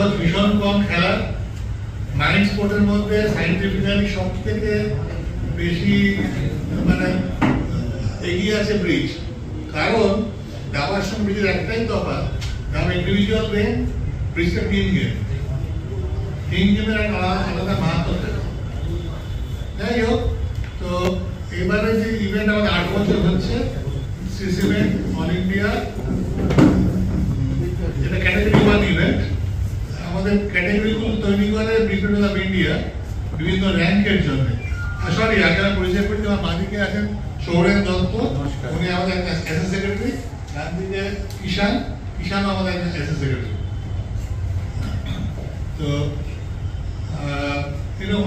খরচ ভীষণ কম খেলার, মাইন্ড স্পোর্টের মধ্যে সাইন্টিফিক্যালি সব থেকে বেশি মানে এগিয়ে আছে ব্রিজ। কারণ দাবার সঙ্গে ব্রিজের একটাই তফাৎ, দাবা ইন্ডিভিজুয়াল গেম, ব্রিজটা টিম গেম। টিম গেমের একটা আলাদা মাহাত্ম থাকে। যাই হোক, তো এবারে যে ইভেন্ট আমাদের 8 বছর হচ্ছে, সিসিমেন্ট অল ইন্ডিয়া, এটা ক্যাটাগরি 1 ইভেন্ট। আমাদের ক্যাটাগরিগুলো তৈরি করে ব্রিগেড অফ ইন্ডিয়া বিভিন্ন র্যাঙ্কের জন্য। সরি, আগে আমি পরিচয় করছি, আমার বাঁদিকে আছেন সৌরেন দত্ত, উনি আমাদের এসএস সেক্রেটারি। ডান দিকে কিষান আমাদের এসএস সেক্রেটারি। তো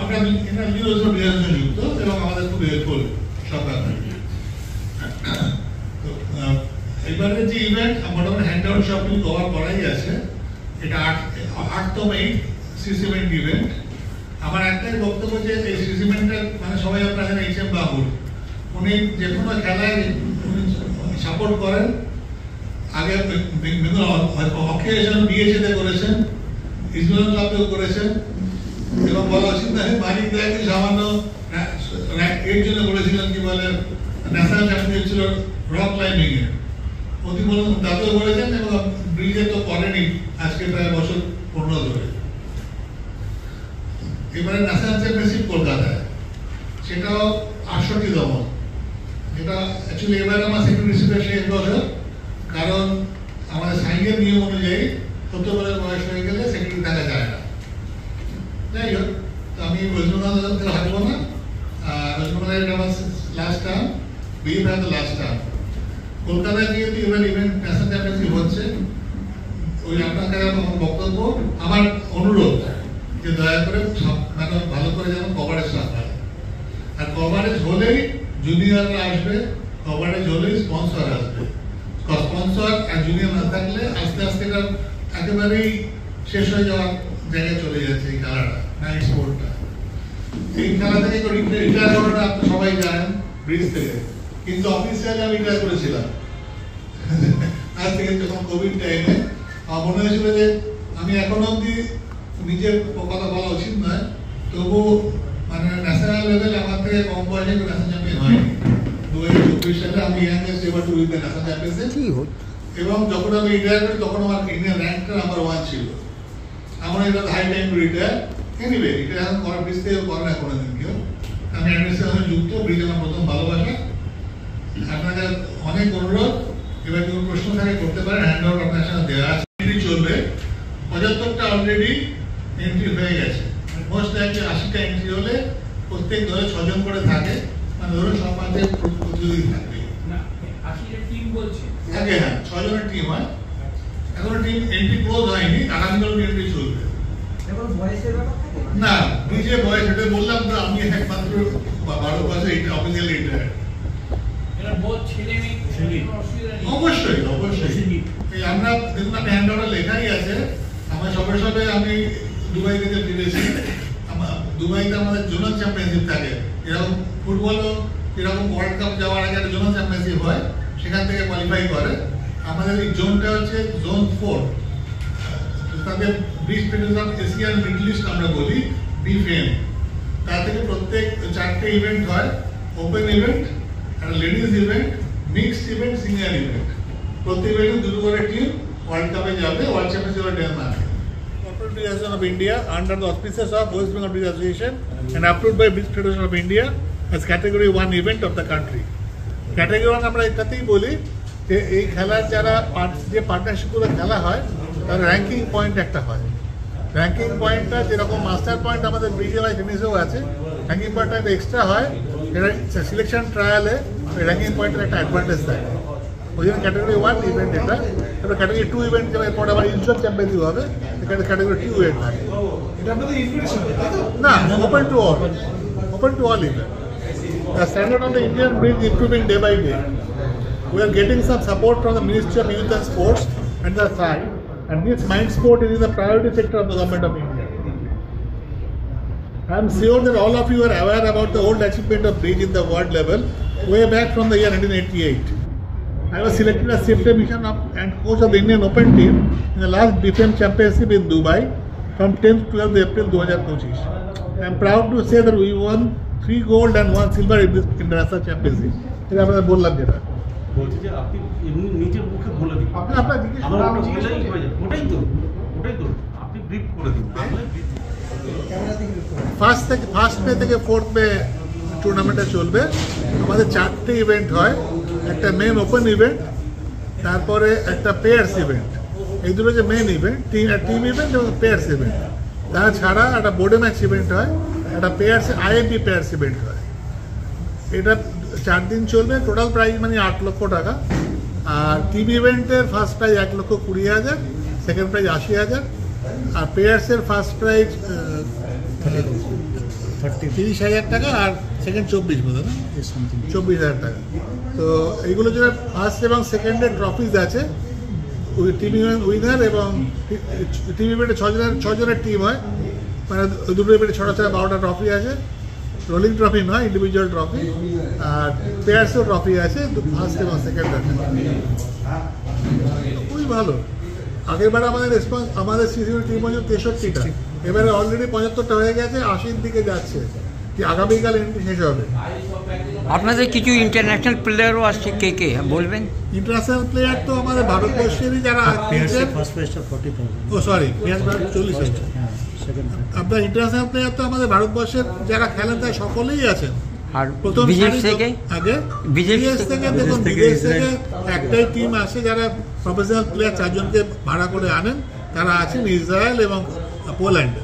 আমরা যুক্ত এবং আমাদের খুব হেল্পফুল সব ব্যাপারে। এবারে যে ইভেন্ট মোটামুটি হ্যান্ড আউট সবগুলো কভার করাই আছে। এটা 8তম এই সিসিমেন্ট ইভেন্ট। আমার একটাই বক্তব্য যে এই সিসিমেন্টের মানে সবাই আপনারা জানেন HM বাবুর, উনি যে কোনো খেলায় সাপোর্ট করেন। আগে অকেশন বিএসএতে করেছেন, ইসলাম ক্লাবেও করেছেন এবং বলা উচিত না মালিক দেয়কে সামান্য এর জন্য বলেছিলেন কি বলে ন্যাশনাল চ্যাম্পিয়ন ছিল রক ক্লাইম্বিং এর, অতি বলুন দাদুও করেছেন এবং ব্রিজে তো করেনি আজকে প্রায় বছর 15 ধরে। এবারে ন্যাশনাল চ্যাম্পিয়নশিপ কলকাতায়, সেটাও 68তম, যেটা অ্যাকচুয়ালি এবারে আমার সেক্রেটারি শেষ বছর। কারণ আমাদের সাইনের নিয়ম অনুযায়ী 70 বছর বয়স হয়ে গেলে সেক্রেটারি থাকা যায় না। যাই হোক, তো আমি রজনীকান্ত থেকে হাঁটবো না। রজনীকান্ত আমার last term, BF last term. কলকাতায় যেহেতু এবার ইভেন্ট ন্যাশনাল চ্যাম্পিয়নশিপ হচ্ছে, ওই আপনার কাছে আমার বক্তব্য, আমার অনুরোধ যে দয়া করে মানে ভালো করে যেন কভারেজ রাখা হয়। আর কভারেজ হলেই জুনিয়ররা আসবে, কভারেজ হলেই স্পন্সর আসবে। স্পন্সর আর জুনিয়র না থাকলে আস্তে আস্তে এটা একেবারেই শেষ হয়ে যাওয়ার জায়গায় চলে যাচ্ছে এই খেলাটা, নাইট স্পোর্টটা। এই খেলা থেকে রিটায়ার করাটা আপনি সবাই জানেন ব্রিজ থেকে, কিন্তু অফিসিয়ালি আমি রিটায়ার করেছিলাম আজ থেকে যখন কোভিড টাইমে। আমার মনে হয়েছিল যে আমি এখন অব্দি নিজের কথা বলা উচিত নয়, তবু মানে ন্যাশনাল লেভেলে আমার থেকে কম বয়সে ন্যাশনাল চ্যাম্পিয়ন হয়নি। 2024 সালে আমি youngest ever to win the national championship. এবং যখন আমি রিটায়ার করি তখন আমার ইন্ডিয়ান র্যাঙ্কটা নাম্বার 1 ছিল। আমার এটা high time to retire. Anyway, এটা এখন করার ব্রিজ থেকে করে না কোনোদিন কেউ। আমি অ্যাডমিনিস্ট্রেশনে যুক্ত, ব্রিজ আমার প্রথম ভালোবাসা। আপনাদের অনেক অনুরোধ, এবার কোনো প্রশ্ন থাকে করতে পারেন, হ্যান্ড আউট আপনার সাথে দেওয়া আছে। এন্ট্রি চলবে, 75টা অলরেডি এন্ট্রি হয়ে গেছে। মোস্ট লাইকলি 80টা এন্ট্রি হলে প্রত্যেক ধরে 6 জন করে থাকে, মানে ধরুন সব মাঝে প্রতিযোগী থাকবে। আগে হ্যাঁ 6 জনের টিম হয়, এখন টিম এন্ট্রি ক্লোজ হয়নি, আগামীকাল এন্ট্রি চলবে। না ব্রিজে বয়স, এটা বললাম তো আমি একমাত্র 12 বছর অফিসিয়াল রিটায়ার্ড। অবশ্যই অবশ্যই আমরা দেখুন, আমি হ্যান্ড আউটে লেখাই আছে। আমার সবে সবে আমি দুবাই থেকে ফিরেছি। দুবাইতে আমাদের জোনাল চ্যাম্পিয়নশিপ থাকে, এরকম ফুটবলও এরকম ওয়ার্ল্ড কাপ যাওয়ার আগে একটা জোনাল চ্যাম্পিয়নশিপ হয়, সেখান থেকে কোয়ালিফাই করে। আমাদের এই জোনটা হচ্ছে জোন 4, তাদের bridge federation Asian middle east আমরা বলি BFAM। তার থেকে প্রত্যেক 4টে ইভেন্ট হয়, ওপেন ইভেন্ট, একটা ladies event, mixed event, senior event. প্রত্যেক ইভেন্টে 2 করে টিম ওয়ার্ল্ড কাপে যাবে, ওয়ার্ল্ড চ্যাম্পিয়নশিপ ডেনমার্কে। Corporate Bridge Association of India under the auspices of West Bengal Bridge Association and approved by Bridge Federation of India as category 1 event of the country. Category 1 আমরা এটাতেই বলি যে এই খেলার যারা যে পার্টনারশিপগুলো খেলা হয় তার র্যাঙ্কিং পয়েন্ট একটা হয়। র্যাঙ্কিং পয়েন্টটা যেরকম মাস্টার পয়েন্ট আমাদের ব্রিজে বা টেনিসেও আছে, র্যাঙ্কিং পয়েন্টটা একটা এক্সট্রা হয়। এটা সিলেকশন ট্রায়ালে র্যাঙ্কিং পয়েন্টের একটা অ্যাডভান্টেজ থাকে। ওই জন্য ক্যাটাগরি 1 ইভেন্ট এটা। এবার ক্যাটাগরি 2 ইভেন্ট যেমন এরপর আবার ইনস্ট্যান্ট চ্যাম্পিয়নশিপ হবে, এখানে ক্যাটাগরি 2 ইভেন্ট থাকে। এটা আপনাদের ইনভিটেশন না, open to all, open to all events. The standard on the Indian bridge is improving day by day. We are getting some support from the Ministry of Youth and Sports and the side, and this mind sport is in the priority sector of the government of India. I am sure that all of you are aware about the old achievement of bridge in the world level way back from the year 1988. I was selected as safety mission and coach of the Indian Open team in the last BFAM championship in Dubai from 10th to 12th April 2025. I am proud to say that we won 3 gold and 1 silver in this international championship. এটা আমরা বললাম যেটা বলছি যে আপনি এমনি নিজের মুখে বলে দিন আপনার জিজ্ঞেস করা উচিত। ওটাই তো আপনি ব্রিফ করে দিন ফার্স্ট মে থেকে 4th মে টুর্নামেন্টটা চলবে। আমাদের 4টে ইভেন্ট হয়, একটা মেন ওপেন ইভেন্ট, তারপরে একটা পেয়ার্স ইভেন্ট। এই দুটো যে মেন ইভেন্ট, টিম ইভেন্ট এবং পেয়ার্স ইভেন্ট। তাছাড়া একটা বোর্ডে ম্যাচ ইভেন্ট হয়, একটা পেয়ার্স আইএমপি পেয়ার্স ইভেন্ট হয়। এটা 4 দিন চলবে। টোটাল প্রাইজ মানে 8 লক্ষ টাকা। আর টিম ইভেন্টের ফার্স্ট প্রাইজ 1,20,000, সেকেন্ড প্রাইজ 80,000, আর পেয়ার্সের ফার্স্ট প্রাইজ 30,000 টাকা, আর সেকেন্ড 24 বোধ হয় না, 24,000 টাকা। তো এইগুলো যেটা ফার্স্ট এবং সেকেন্ডের ট্রফিজ আছে, ওই টিম ইভেন্ট উইনার এবং টিম ইভেন্টে 6 জনের টিম হয়, মানে দুটো ইভেন্টে 6টা 12টা ট্রফি আছে। রোলিং ট্রফি নয়, ইন্ডিভিজুয়াল ট্রফি। আর পেয়ার্সও ট্রফি আছে, ফার্স্ট এবং সেকেন্ড আছে। খুবই ভালো। আগেরবার আমাদের সিসির টিম হচ্ছে 63টা, এবারে অলরেডি 75টা হয়ে গেছে, 80-র দিকে যাচ্ছে। কি আগামীকাল শেষ হবে। আপনাদের কিছু ইন্টারন্যাশনাল প্লেয়ারও আসছে, কে বলবেন? ইন্টারন্যাশনাল প্লেয়ার তো আমাদের ভারতবর্ষেরই যারা আপনার ইন্টারন্যাশনাল প্লেয়ার তো আমাদের ভারতবর্ষের যারা খেলেন তাই সকলেই আছেন। আর প্রথম বিদেশ থেকে বিদেশ থেকে দেখুন, বিদেশ থেকে একটাই টিম আসে যারা প্রফেশনাল প্লেয়ার 4 জনকে ভাড়া করে আনেন, তারা আছেন ইসরায়েল এবং পোল্যান্ড।